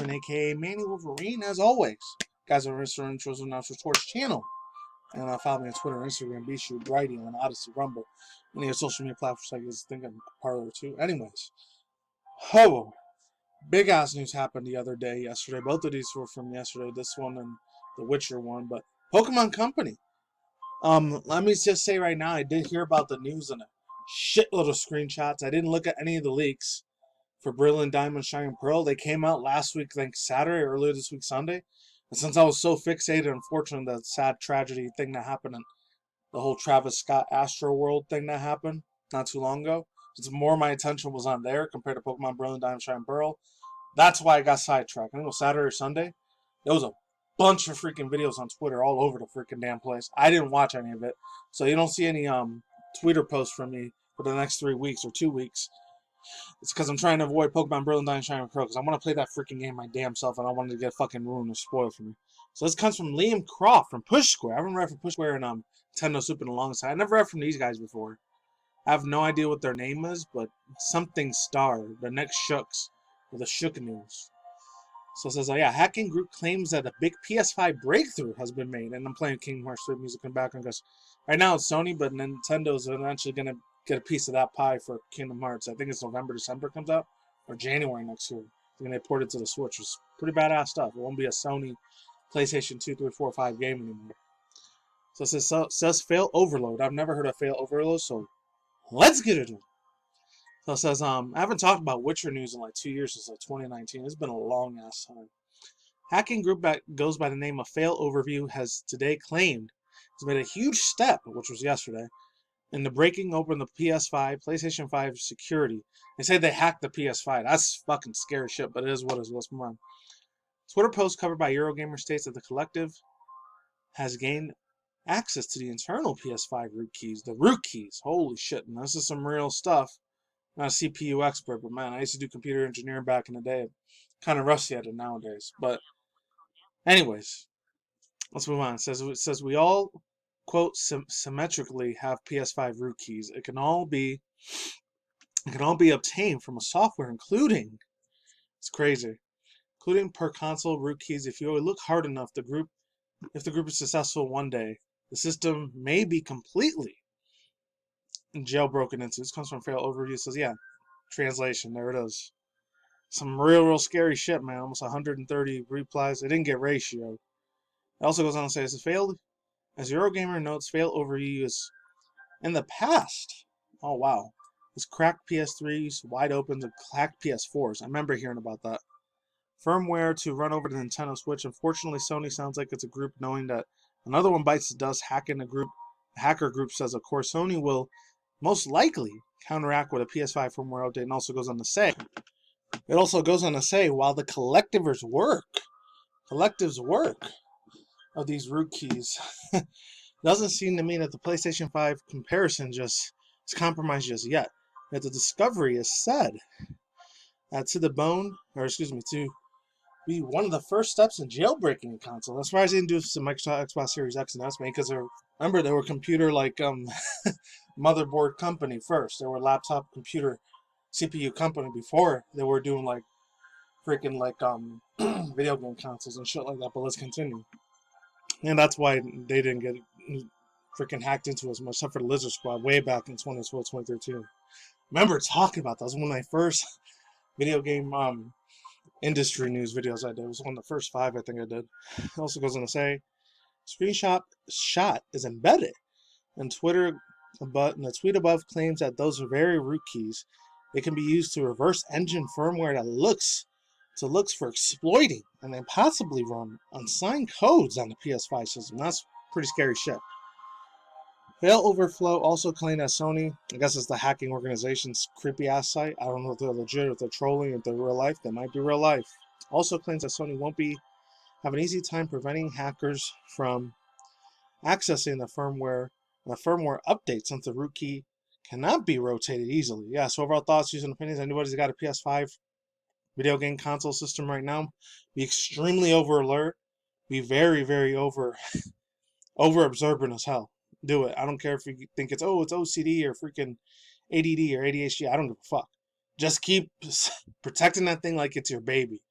aka MannyWolverine, as always. Guys, are Mr. Intros and Announcers Torch channel. And follow me on Twitter, Instagram, BShoot, Brighty, on Odyssey, Rumble, any of social media platforms I guess think I'm part of it too. Anyways, big ass news happened the other day, yesterday. Both of these were from yesterday, this one and the Witcher one, but Pokemon Company. Let me just say right now, I did hear about the news and a shitload of screenshots. I didn't look at any of the leaks for Brilliant Diamond, Shining Pearl. They came out last week, I think Saturday, earlier this week, Sunday. And since I was so fixated, unfortunately, that sad tragedy thing that happened and the whole Travis Scott Astro World thing that happened not too long ago, it's more my attention was on there compared to Pokemon Brilliant Diamond, Shining Pearl. That's why I got sidetracked. I think it was Saturday or Sunday. There was a bunch of freaking videos on Twitter all over the freaking damn place. I didn't watch any of it, so you don't see any Twitter posts from me for the next 3 weeks or 2 weeks. It's because I'm trying to avoid Pokemon Brilliant Diamond Shining Pearl because I want to play that freaking game my damn self and I wanted to get fucking ruined or spoiled for me. So this comes from Liam Croft from Push Square. I haven't read from Push Square and Nintendo Super in a long time. I never read from these guys before. I have no idea what their name is, but something Star, the next Shooks, or the Shook News. So it says, yeah, hacking group claims that a big PS5 breakthrough has been made. And I'm playing Kingdom Hearts 3 music in the background because right now it's Sony, but Nintendo's eventually going to get a piece of that pie for Kingdom Hearts. I think it's November, December comes out, or January next year. I think they port it to the Switch. It's pretty badass stuff. It won't be a Sony PlayStation 2, 3, 4, 5 game anymore. So it says FailOverfl0w. I've never heard of FailOverfl0w, so let's get it in. So it says, I haven't talked about Witcher news in like 2 years since like 2019. It's been a long ass time. Hacking group that goes by the name of FailOverfl0w has today claimed it's made a huge step, which was yesterday, in the breaking open the PS5, PlayStation 5 security. They say they hacked the PS5. That's fucking scary shit, but it is what it is. Let's move on. Twitter post covered by Eurogamer states that the collective has gained access to the internal PS5 root keys. The root keys. Holy shit. And this is some real stuff. Not a CPU expert, but man, I used to do computer engineering back in the day. Kind of rusty at it nowadays. But anyways, let's move on. It says we all, quote, symmetrically have PS5 root keys. It can all be obtained from a software including, it's crazy, including per console root keys. If you look hard enough, if the group is successful one day, the system may be completely jailbroken into. This comes from FailOverfl0w. It says, yeah, translation, there it is. Some real scary shit, man. Almost 130 replies. It didn't get ratio. It also goes on to say, as Eurogamer notes, FailOverfl0w is in the past. Oh wow, it's cracked PS3s wide open to cracked PS4s. I remember hearing about that. Firmware to run over the Nintendo Switch. Unfortunately, Sony sounds like it's a group knowing that another one bites the dust. Hacker group says, of course, Sony will most likely counteract with a PS5 firmware update, and also goes on to say, while the collectives work of these root keys doesn't seem to mean that the PlayStation 5 comparison just is compromised just yet. That the discovery is said to be one of the first steps in jailbreaking a console. That's why I didn't do some Xbox Series X and S, man, because remember they were computer motherboard company first. They were laptop computer CPU company before they were doing like freaking video game consoles and shit like that. But let's continue. And that's why they didn't get freaking hacked into as much, except for the Lizard Squad way back in 2012, 2013. Remember talking about that. That was one of my first video game industry news videos I did. It was one of the first 5 I think I did. It also goes on to say, screenshot shot is embedded in Twitter, but the tweet above claims that those very root keys, they can be used to reverse engine firmware that looks for exploiting and then possibly run unsigned codes on the PS5 system. That's pretty scary shit. FailOverfl0w also claimed that Sony, I guess it's the hacking organization's creepy ass site. I don't know if they're legit, if they're trolling, if they're real life. They might be real life. Also claims that Sony won't have an easy time preventing hackers from accessing the firmware update since the root key cannot be rotated easily. Yeah, so overall thoughts, views, and opinions. Anybody's got a PS5 video game console system right now, be extremely over alert. Be very over observant as hell. Do it. I don't care if you think it's OCD or freaking ADD or ADHD. I don't give a fuck. Just keep protecting that thing like it's your baby.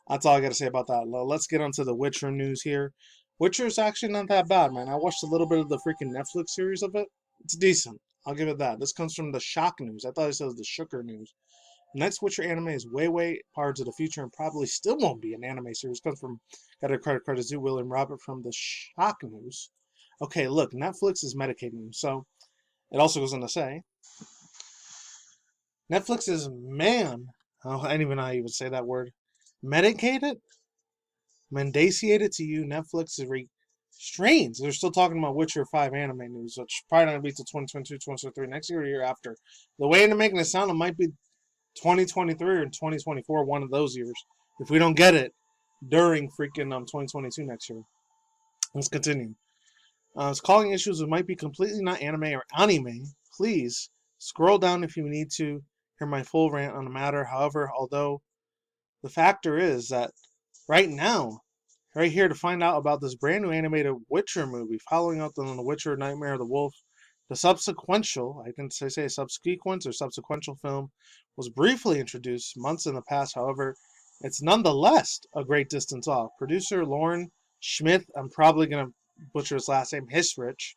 That's all I gotta say about that. Let's get onto the Witcher news here. Witcher's actually not that bad, man. I watched a little bit of the freaking Netflix series of it. It's decent. I'll give it that. This comes from the Shock News. I thought it said the Shooker News. The next Witcher anime is way far into the future and probably still won't be an anime series. Comes from, got a credit to William Robert from the Shock News. Okay, look, Netflix is medicating you. So it also goes on to say, Netflix is I don't even know how you would say that word. Medicated? Mendaciated to you, Netflix is restrained. They're still talking about Witcher 5 anime news, which probably not going to be till 2022, 2023, next year or year after. The way they're making it sound, it might be 2023 or 2024, one of those years, if we don't get it during freaking 2022 next year. Let's continue. It's calling issues that might be completely not anime or anime. Please scroll down if you need to hear my full rant on the matter. However, although the factor is that right now, right here to find out about this brand new animated Witcher movie following up on the Witcher Nightmare of the Wolf. The subsequential, I didn't say subsequent or subsequential film, was briefly introduced months in the past. However, it's nonetheless a great distance off. Producer Lauren Schmidt, I'm probably going to butcher his last name, Hisrich,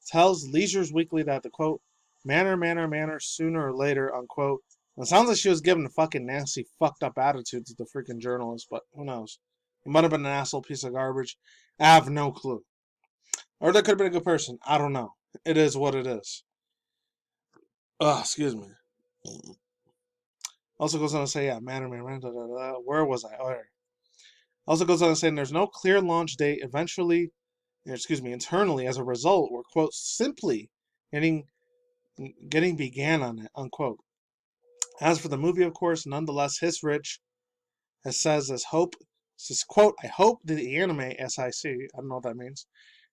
tells Leisure's Weekly that the quote, manner, sooner or later, unquote. It sounds like she was giving a fucking nasty, fucked up attitude to the freaking journalist, but who knows? He might have been an asshole piece of garbage. I have no clue. Or that could have been a good person. I don't know. It is what it is. Excuse me. Also goes on to say, yeah, manner, where was I? Oh, there. Also goes on to say, there's no clear launch date. Internally, as a result, we're, quote, simply getting began on it, unquote. As for the movie, of course, nonetheless, Hisrich says, quote, I hope that the anime, SIC, I don't know what that means,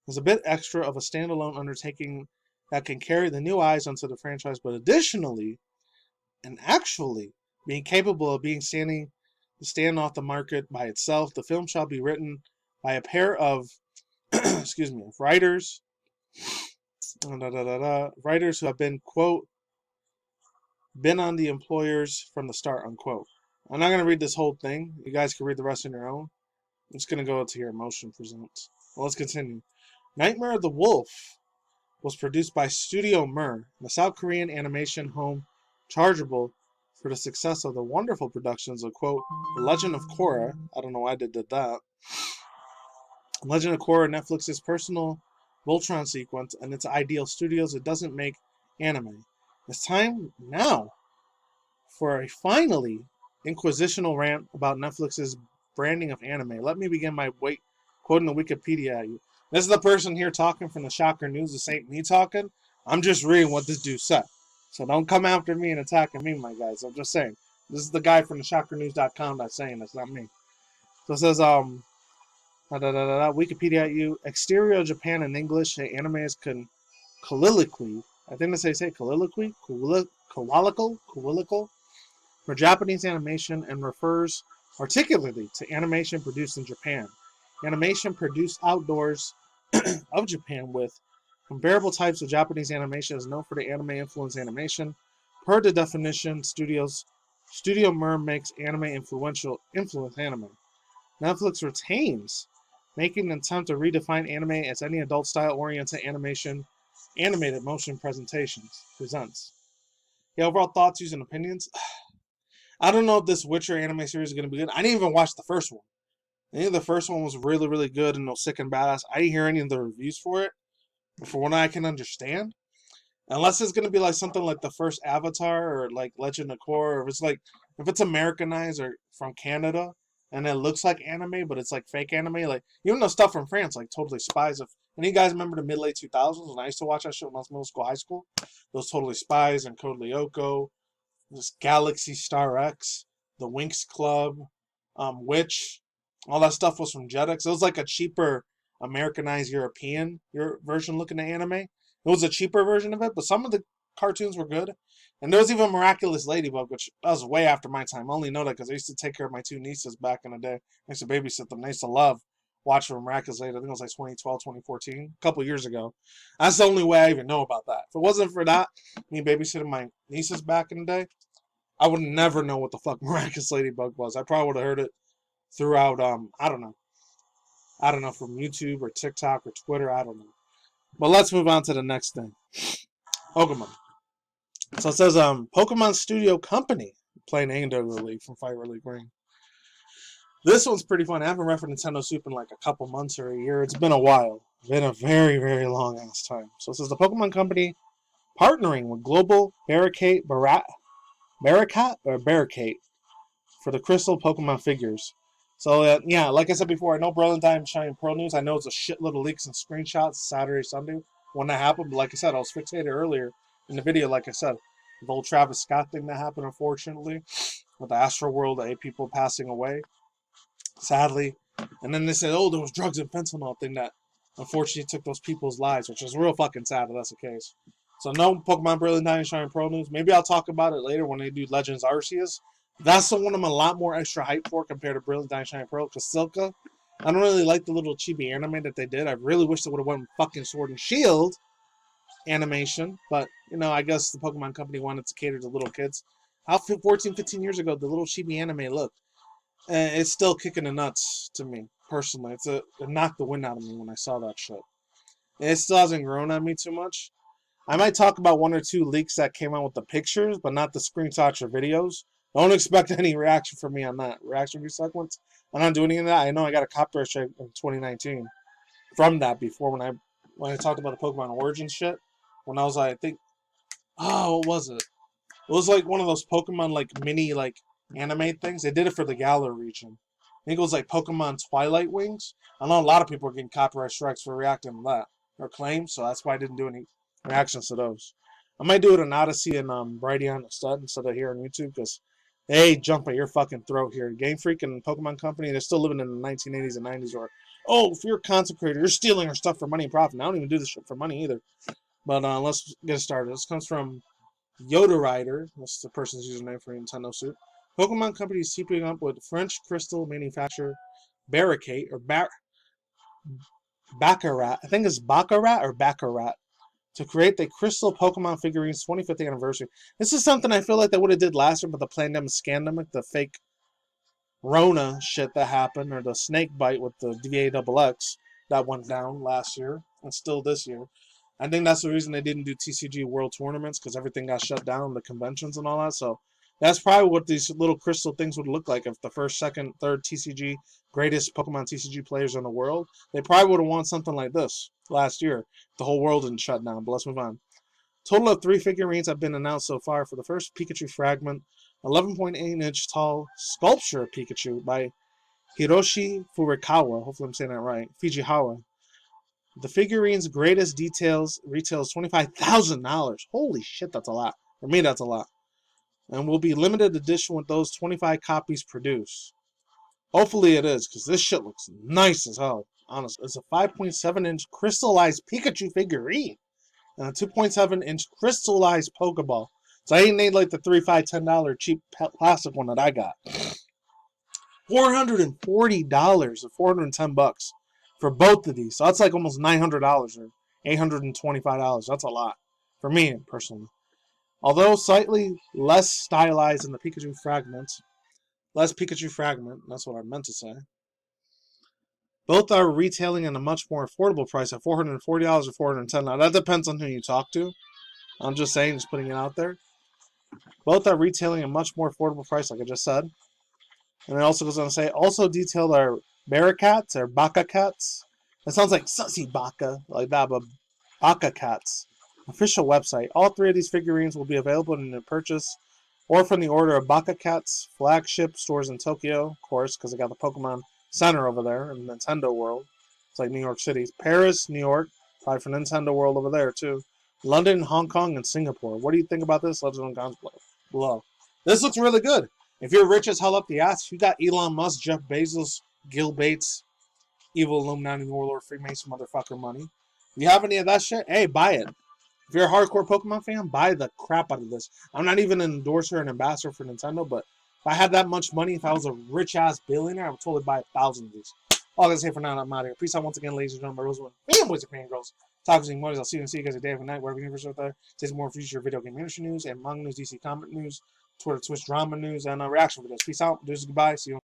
is a bit extra of a standalone undertaking that can carry the new eyes onto the franchise, but additionally, and actually, being capable of stand off the market by itself. The film shall be written by a pair of, writers, writers who have been, quote, been on the employers from the start, unquote. I'm not going to read this whole thing. You guys can read the rest on your own. I'm just going to go to your Emotion Presents. Well, let's continue. Nightmare of the Wolf was produced by Studio Mer, the South Korean animation home chargeable for the success of the wonderful productions of, quote, The Legend of Korra. I don't know why they did that. Legend of Korra, Netflix's personal Voltron sequence, and its ideal studios. It doesn't make anime. It's time now for a finally inquisitional rant about Netflix's branding of anime. Let me begin by quoting the Wikipedia at you. This is the person here talking from the Shocker News. This ain't me talking. I'm just reading what this dude said. So don't come after me and attacking me, my guys. I'm just saying. This is the guy from the ShockerNews.com that's saying this, not me. So it says, Wikipedia at you. Exterior Japan in English. The anime is colloquially. I think they say colloquially. Colloquial. For Japanese animation and refers particularly to animation produced in Japan. Animation produced outdoors of Japan with comparable types of Japanese animation is known for the anime influenced animation. Per the definition, Studio Mer makes anime influence anime. Netflix retains making an attempt to redefine anime as any adult style oriented animated motion presents. Yeah, overall thoughts, views, and opinions. I don't know if this Witcher anime series is going to be good. I didn't even watch the first one. I think the first one was really good and sick and badass. I didn't hear any of the reviews for it, for what I can understand. Unless it's going to be like something like the first Avatar or like Legend of Korra, or if it's Americanized or from Canada and it looks like anime, but it's like fake anime. Like, even the stuff from France, like Totally Spies. If any of you guys remember the mid-late 2000s when I used to watch that shit when I was middle school, high school, those Totally Spies and Code Lyoko, this Galaxy Star X, the Winx Club, Witch, all that stuff was from Jetix. It was like a cheaper Americanized European version looking at anime. It was a cheaper version of it, but some of the cartoons were good. And there was even Miraculous Ladybug, which that was way after my time. I only know that because I used to take care of my two nieces back in the day. I used to babysit them. I used to love watching Miraculous Ladybug. I think it was like 2012, 2014, a couple years ago. That's the only way I even know about that. If it wasn't for that, me babysitting my nieces back in the day, I would never know what the fuck Miraculous Ladybug was. I probably would have heard it throughout, I don't know, from YouTube or TikTok or Twitter, I don't know. But let's move on to the next thing. Pokemon. So it says, Pokemon Studio Company playing Andover League from Fire League Ring. This one's pretty fun. I haven't read for Nintendo Soup in like a couple months or a year. It's been a while. It's been a very, very long ass time. So it says the Pokemon Company partnering with Global Barricade for the Crystal Pokemon figures. So, yeah, like I said before, I know Brilliant Diamond Shine Pro News. I know it's a shitload of leaks and screenshots Saturday, Sunday when that happened. But like I said, I was fixated earlier in the video, like I said, the whole Travis Scott thing that happened, unfortunately, with the Astro World, 8 people passing away, sadly. And then they said, oh, there was drugs and fentanyl thing that unfortunately took those people's lives, which is real fucking sad if that's the case. So no Pokemon Brilliant Diamond Shine Pro News. Maybe I'll talk about it later when they do Legends Arceus. That's the one I'm a lot more extra hyped for compared to Brilliant Diamond Shine Pro. Because Silka, I don't really like the little chibi anime that they did. I really wish they would have went with fucking Sword and Shield animation. But, you know, I guess the Pokemon Company wanted to cater to little kids. How 14, 15 years ago, the little chibi anime looked. It's still kicking the nuts to me, personally. It knocked the wind out of me when I saw that shit. It still hasn't grown on me too much. I might talk about 1 or 2 leaks that came out with the pictures, but not the screenshots or videos. Don't expect any reaction from me on that. Reaction review segments. I'm not doing any of that. I know I got a copyright strike in 2019 from that before when I talked about the Pokemon Origins shit. When I was like, I think, what was it? It was like one of those Pokemon like mini like anime things. They did it for the Galar region. I think it was like Pokemon Twilight Wings. I know a lot of people are getting copyright strikes for reacting to that or claims, so that's why I didn't do any reactions to those. I might do it on Odyssey and Brighteon instead of here on YouTube because they jump at your fucking throat here. Game Freak and Pokemon Company, they're still living in the 1980s and 90s where, oh, if you're a content creator, you're stealing our stuff for money and profit. And I don't even do this shit for money either. But let's get started. This comes from Yoda Rider. That's the person's username for Nintendo Soup. Pokemon Company is teaming up with French crystal manufacturer Barricade or Baccarat. I think it's Baccarat or Baccarat to create the Crystal Pokemon figurines 25th anniversary. This is something I feel like they would have did last year, but the pandemic, scandemic, the fake Rona shit that happened, or the snake bite with the DAXX that went down last year and still this year. I think that's the reason they didn't do TCG World Tournaments because everything got shut down, the conventions and all that. So that's probably what these little crystal things would look like if the first, second, third TCG, greatest Pokemon TCG players in the world, they probably would have won something like this last year. The whole world didn't shut down, but let's move on. Total of 3 figurines have been announced so far for the first Pikachu fragment, 11.8-inch tall sculpture of Pikachu by Hiroshi Furukawa. Hopefully I'm saying that right. Fujiwara. The figurine's greatest details retails $25,000. Holy shit, that's a lot. For me, that's a lot. And will be limited edition with those 25 copies produced. Hopefully it is, because this shit looks nice as hell. Honestly, it's a 5.7-inch crystallized Pikachu figurine and a 2.7-inch crystallized Pokeball. So I ain't made like the $3, $5, $10 cheap plastic one that I got. $440 or $410 for both of these. So that's like almost $900 or $825. That's a lot for me personally. Although slightly less stylized in the Pikachu fragment, that's what I meant to say. Both are retailing at a much more affordable price at $440 or $410. That depends on who you talk to. I'm just saying, just putting it out there. Both are retailing at a much more affordable price, like I just said. And it also goes on to say, also detailed are Barricats or Baka Cats. It sounds like Sussy Baka, like that, but Baka Cats. Official website. All 3 of these figurines will be available in the purchase or from the order of Baka Cat's flagship stores in Tokyo, of course, because they got the Pokemon Center over there in Nintendo World. It's like New York City. Paris, New York, probably for Nintendo World over there too. London, Hong Kong, and Singapore. What do you think about this? Let us know in the comments below. This looks really good. If you're rich as hell up the ass, you got Elon Musk, Jeff Bezos, Gil Bates, Evil Illuminati Warlord, Freemason motherfucker money. If you have any of that shit, hey, buy it. If you're a hardcore Pokemon fan, buy the crap out of this. I'm not even an endorser or an ambassador for Nintendo, but if I had that much money, if I was a rich-ass billionaire, I would totally buy 1,000 of these. All I gotta say for now, I'm out here. Peace out once again, ladies and gentlemen, Rosewood, fanboys and fangirls. Talks and I'll see you guys a day of a night, wherever universe out there. Take more future video game industry news and manga news, DC comic news, Twitter, Twitch drama news, and reaction videos. Peace out. Deuces, goodbye. See you.